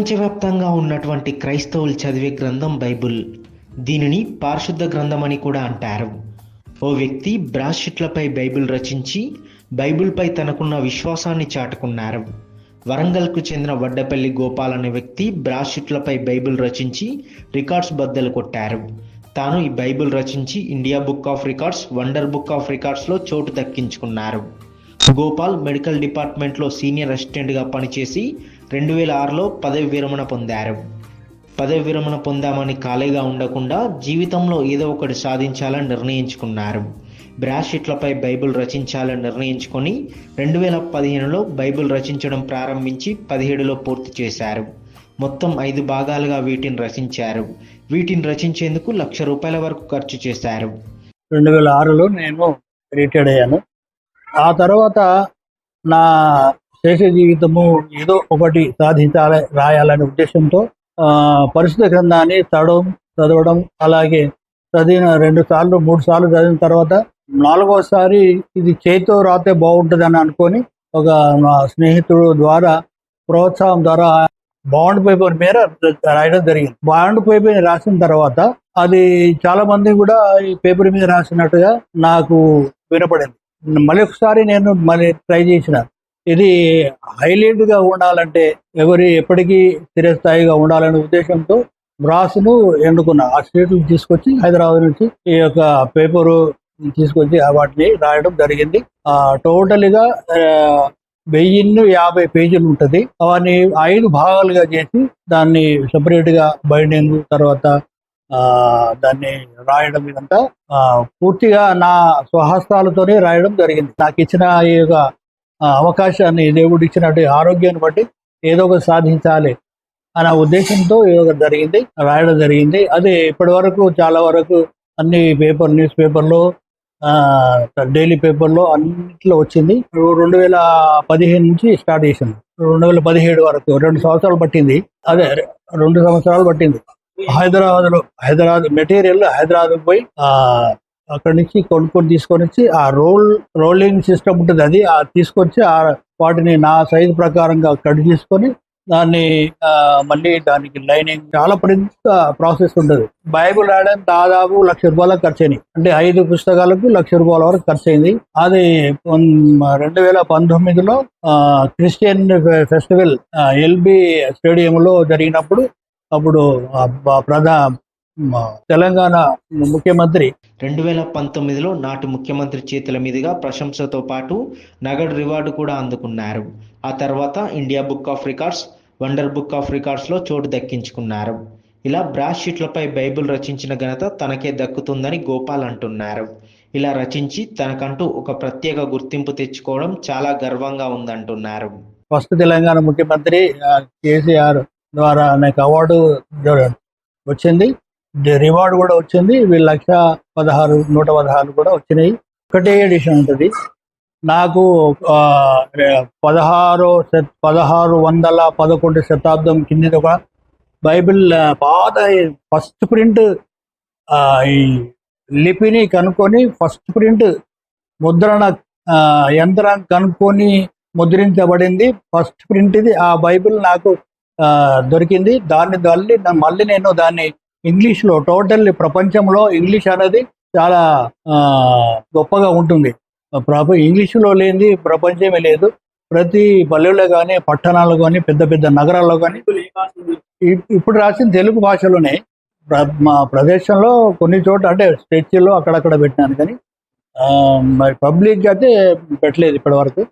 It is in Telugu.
ప్రపంచవ్యాప్తంగా ఉన్నటువంటి క్రైస్తవులు చదివే గ్రంథం బైబిల్. దీనిని పారిశుద్ధ గ్రంథం అని కూడా అంటారు. ఓ వ్యక్తి బ్రాస్ షీట్లపై బైబిల్ రచించి బైబిల్పై తనకున్న విశ్వాసాన్ని చాటుకున్నారు. వరంగల్కు చెందిన వడ్డపల్లి గోపాల్ అనే వ్యక్తి బ్రాస్ షీట్లపై బైబిల్ రచించి రికార్డ్స్ బద్దలు కొట్టారు. తాను ఈ బైబిల్ రచించి India book of records, wonder book of రికార్డ్స్లో చోటు దక్కించుకున్నారు. గోపాల్ మెడికల్ డిపార్ట్మెంట్లో సీనియర్ అసిస్టెంట్గా పనిచేసి 2006లో పదవి విరమణ పొందారు. పదవి విరమణ పొందామని ఖాళీగా ఉండకుండా జీవితంలో ఏదో ఒకటి సాధించాలని నిర్ణయించుకున్నారు. బ్రాస్ షీట్లపై బైబిల్ రచించాలని నిర్ణయించుకొని 2015లో బైబిల్ రచించడం ప్రారంభించి 17లో పూర్తి చేశారు. మొత్తం 5 భాగాలుగా వీటిని రచించారు. వీటిని రచించేందుకు ₹1,00,000 వరకు ఖర్చు చేశారు. 2006లో నేను రిటైర్డ్ అయ్యాను. ఆ తర్వాత నా శేష జీవితము ఏదో ఒకటి సాధించాలి, రాయాలనే ఉద్దేశంతో పరిశుద్ధ గ్రంథాన్ని చదవడం, అలాగే చదివిన 2 సార్లు 3 సార్లు చదివిన తర్వాత 4వసారి ఇది చేతితో రాతే బాగుంటుందని అనుకొని ఒక మా స్నేహితుడు ద్వారా ప్రోత్సాహం ద్వారా బాండ్ పేపర్ మీద రాయడం జరిగింది. బాండ్ పేపర్ రాసిన తర్వాత అది చాలా మంది కూడా ఈ పేపర్ మీద రాసినట్టుగా నాకు వినపడింది. మళ్ళీ ఒకసారి నేను ట్రై చేసిన. ఇది హైలైట్గా ఉండాలంటే ఎప్పటికీ స్థిరస్థాయిగా ఉండాలనే ఉద్దేశంతో బ్రాస్ను ఎన్నుకున్నా. ఆ షీట్లు తీసుకొచ్చి హైదరాబాద్ నుంచి ఈ యొక్క పేపరు తీసుకొచ్చి వాటిని రాయడం జరిగింది. టోటల్గా 1050 పేజీలు ఉంటుంది. అవన్నీ 5 భాగాలుగా చేసి దాన్ని సపరేట్గా బైండింగ్ తర్వాత దాన్ని రాయడం ఇదంతా పూర్తిగా నా స్వహస్తాలతోనే రాయడం జరిగింది. నాకు ఇచ్చిన ఈ యొక్క అవకాశాన్ని, దేవుడు ఇచ్చినట్టు ఆరోగ్యాన్ని బట్టి ఏదో ఒకటి సాధించాలి అనే ఉద్దేశంతో రాయడం జరిగింది. అది ఇప్పటి వరకు చాలా వరకు అన్ని న్యూస్ పేపర్లో, డైలీ పేపర్లో అన్నింటిలో వచ్చింది. 2015 నుంచి స్టార్ట్ చేసింది. 2017 వరకు 2 సంవత్సరాలు పట్టింది. అదే 2 సంవత్సరాలు పట్టింది. హైదరాబాద్ మెటీరియల్ హైదరాబాద్ పోయి అక్కడి నుంచి తీసుకొని వచ్చి ఆ రోలింగ్ సిస్టమ్ ఉంటుంది, అది తీసుకొచ్చి వాటిని నా సైజు ప్రకారంగా కట్ చేసుకొని దాన్ని మళ్ళీ దానికి లైనింగ్ చాలా పెద్ద ప్రాసెస్ ఉంటుంది. బైబిల్ రాయడానికి దాదాపు ₹1,00,000 ఖర్చు అయినాయి. అంటే 5 పుస్తకాలకు ₹1,00,000 వరకు ఖర్చు అయింది. అది 2019లో క్రిస్టియన్ ఫెస్టివల్ ఎల్బి స్టేడియంలో జరిగినప్పుడు అప్పుడు తెలంగాణ ముఖ్యమంత్రి 2019లో నాటి ముఖ్యమంత్రి చేతుల మీదుగా ప్రశంసతో పాటు నగదు రివార్డు కూడా అందుకున్నారు. ఆ తర్వాత India book of records, wonder book of రికార్డ్స్లో చోటు దక్కించుకున్నారు. ఇలా బ్రాస్ షీట్లపై బైబిల్ రచించిన ఘనత తనకే దక్కుతుందని గోపాల్ అంటున్నారు. ఇలా రచించి తనకంటూ ఒక ప్రత్యేక గుర్తింపు తెచ్చుకోవడం చాలా గర్వంగా ఉందంటున్నారు. ఫస్ట్ తెలంగాణ ముఖ్యమంత్రి కేసీఆర్ ద్వారా నాకు అవార్డు వచ్చింది, రివార్డు కూడా వచ్చింది. 116 కూడా వచ్చినాయి. ఒకటే ఎడిషన్ ఉంటుంది. నాకు 1611 శతాబ్దం కింది ఒక బైబిల్ పాత ఫస్ట్ ప్రింట్ ఈ లిపిని కనుక్కొని ఫస్ట్ ప్రింట్ ముద్రణ యంత్రం కనుక్కొని ముద్రించబడింది. ఫస్ట్ ప్రింట్ ఇది. ఆ బైబిల్ నాకు దొరికింది. మళ్ళీ నేను దాన్ని ఇంగ్లీష్లో, టోటల్ ప్రపంచంలో ఇంగ్లీష్ అనేది చాలా గొప్పగా ఉంటుంది. ఇంగ్లీష్లో లేనిది ప్రపంచమే లేదు. ప్రతి పల్లెల్లో కానీ, పట్టణాల్లో కానీ, పెద్ద పెద్ద నగరాల్లో కానీ ఇప్పుడు రాసిన తెలుగు భాషలోనే. మా ప్రదేశంలో కొన్ని చోట్ల అంటే స్టేచ్యూలో అక్కడక్కడ పెట్టినాను, కానీ మరి పబ్లిక్ అయితే పెట్టలేదు ఇప్పటి వరకు.